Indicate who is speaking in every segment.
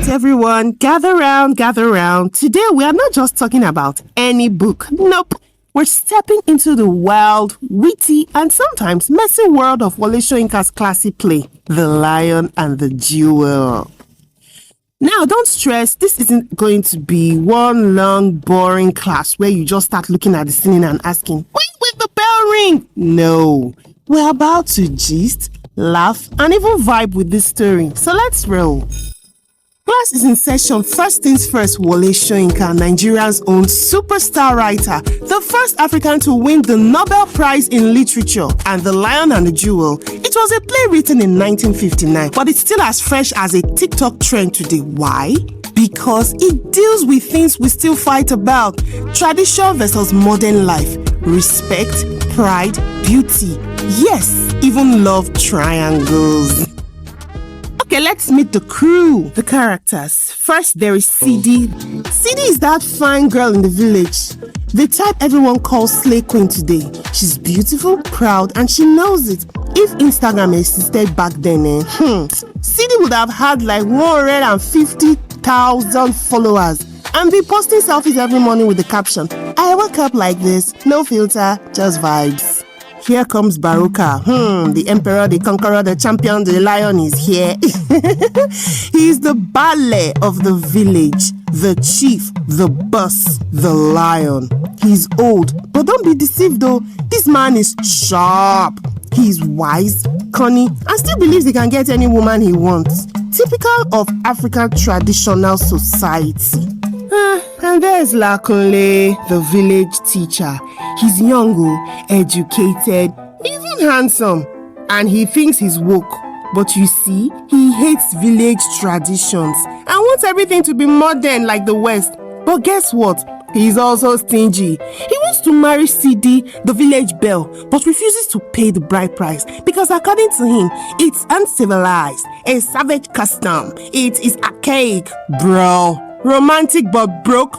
Speaker 1: everyone. Gather round, gather round. Today we are not just talking about any book. Nope. We're stepping into the wild, witty, and sometimes messy world of Wole Soyinka's classic play, The Lion and the Jewel. Now, don't stress. This isn't going to be one long, boring class where you just start looking at the ceiling and asking, when will the bell ring? No. We're about to gist, laugh, and even vibe with this story. So let's roll. Class is in session. First things first, Wole Soyinka, Nigeria's own superstar writer, the first African to win the Nobel Prize in Literature, and The Lion and the Jewel. It was a play written in 1959, but it's still as fresh as a TikTok trend today. Why? Because it deals with things we still fight about: tradition versus modern life, respect, pride, beauty, yes, even love triangles. Okay, let's meet the crew, the characters. First, there is CD. CD is that fine girl in the village, the type everyone calls Slay Queen today. She's beautiful, proud, and she knows it. If Instagram existed back then, CD would have had like 150,000 followers and be posting selfies every morning with the caption, "I wake up like this, no filter, just vibes." Here comes Baruka. The emperor, the conqueror, the champion, the lion is here. He is the ballet of the village, the chief, the boss, the lion. He's old, but don't be deceived though. This man is sharp. He's wise, cunning, and still believes he can get any woman he wants. Typical of African traditional society. And there's Lakunle, the village teacher. He's young, educated, even handsome, and he thinks he's woke. But you see, he hates village traditions and wants everything to be modern like the West. But guess what? He's also stingy. He wants to marry CD, the village belle, but refuses to pay the bride price because according to him, it's uncivilized, a savage custom. It is archaic, bro. Romantic but broke?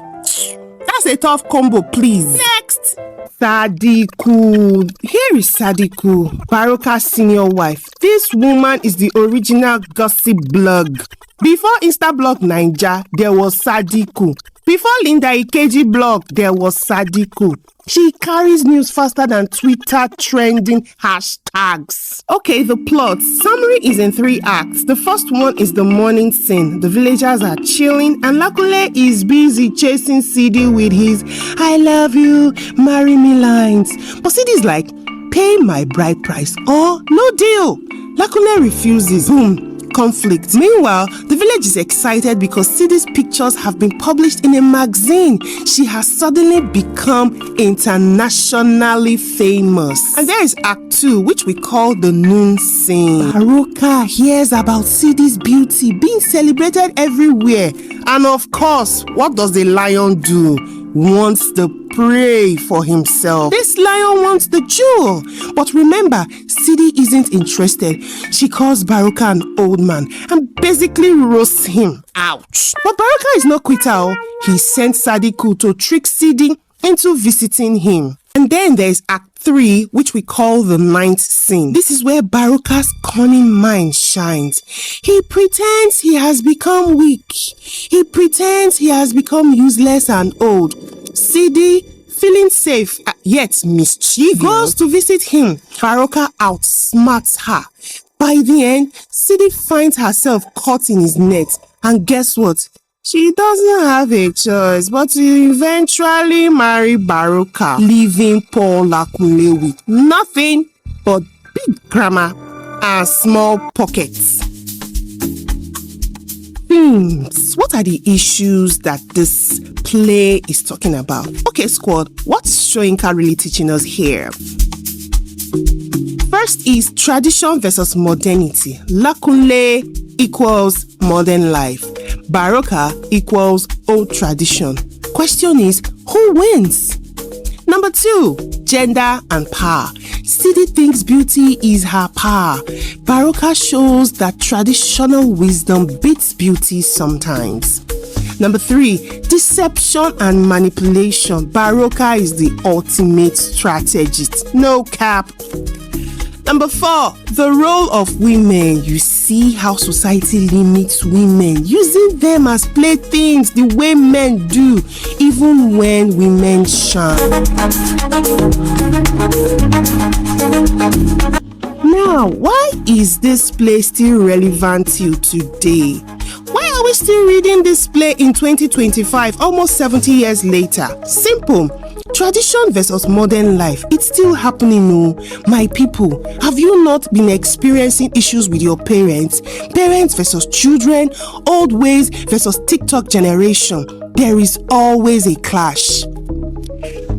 Speaker 1: That's a tough combo, please. Next! Sadiku. Here is Sadiku, Baruka's senior wife. This woman is the original gossip blog. Before Instablog Naija, there was Sadiku. Before Linda Ikeji blog, there was Sadiku. She carries news faster than Twitter trending hashtags. Okay, the plot. Summary is in 3 acts. The first one is the morning scene. The villagers are chilling and Lakunle is busy chasing CD with his "I love you, marry me" lines. But CD's like, "Pay my bride price or no deal." Lakunle refuses. Boom. Conflict. Meanwhile, the village is excited because CD's pictures have been published in a magazine. She has suddenly become internationally famous. And there is Act 2, which we call the noon scene. Baruka hears about CD's beauty being celebrated everywhere. And of course, what does the lion do? Wants the prey for himself. This lion wants the jewel. But remember, CD isn't interested. She calls Baruka an old man and basically roasts him. Ouch. But Baruka is no quitter. He sent Sadiku to trick CD into visiting him. And then there's Act 3, which we call the ninth scene. This is where Baruka's cunning mind shines. He pretends he has become weak. He pretends he has become useless and old. CD, feeling safe yet mischievous, goes to visit him. Baruka outsmarts her. By the end, CD finds herself caught in his net. And guess what? She doesn't have a choice but to eventually marry Baruka, leaving poor Lakunle with nothing but big grammar and small pockets. Themes. What are the issues that this play is talking about? Okay, squad, what's Soyinka really teaching us here? First is tradition versus modernity. Lakunle equals modern life. Baruka equals old tradition. Question is, who wins? Number 2, gender and power. CD thinks beauty is her power. Baruka shows that traditional wisdom beats beauty sometimes. Number 3, deception and manipulation. Baruka is the ultimate strategist. No cap. Number 4, the role of women. You see how society limits women, using them as playthings the way men do, even when women shine. Now, why is this play still relevant till today? Why are we still reading this play in 2025, almost 70 years later? Simple. Tradition versus modern life. It's still happening, oh. My people, have you not been experiencing issues with your parents? Parents versus children, old ways versus TikTok generation. There is always a clash.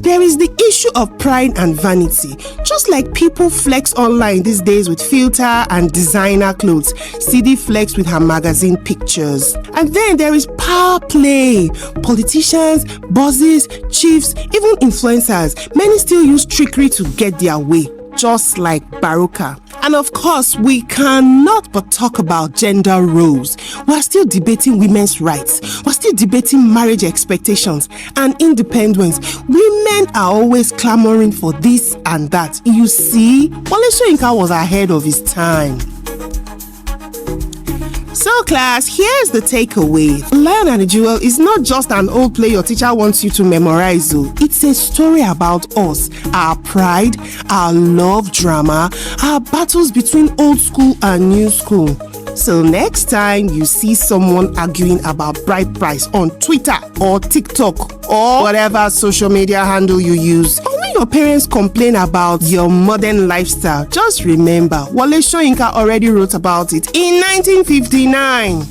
Speaker 1: There is the issue of pride and vanity. Just like people flex online these days with filter and designer clothes, CD flex with her magazine pictures. And then there is power play. Politicians, bosses, chiefs, even influencers, many still use trickery to get their way, just like Baruka. And of course, we cannot but talk about gender roles. We're still debating women's rights. We're still debating marriage expectations and independence. Women are always clamoring for this and that. You see, Wole Soyinka was ahead of his time. So class, here's the takeaway. Lion and the Jewel is not just an old play your teacher wants you to memorize. It's a story about us, our pride, our love drama, our battles between old school and new school. So next time you see someone arguing about bride price on Twitter or TikTok or whatever social media handle you use, or when your parents complain about your modern lifestyle, just remember Wole Soyinka already wrote about it in 1959.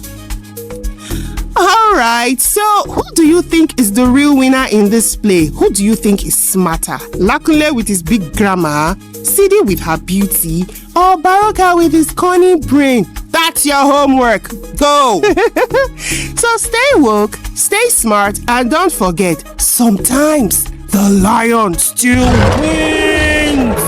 Speaker 1: Alright, so who do you think is the real winner in this play? Who do you think is smarter? Lakunle with his big grammar, Sidi with her beauty, or Baruka with his corny brain? That's your homework. Go! So stay woke, stay smart, and don't forget, sometimes the lion still wins!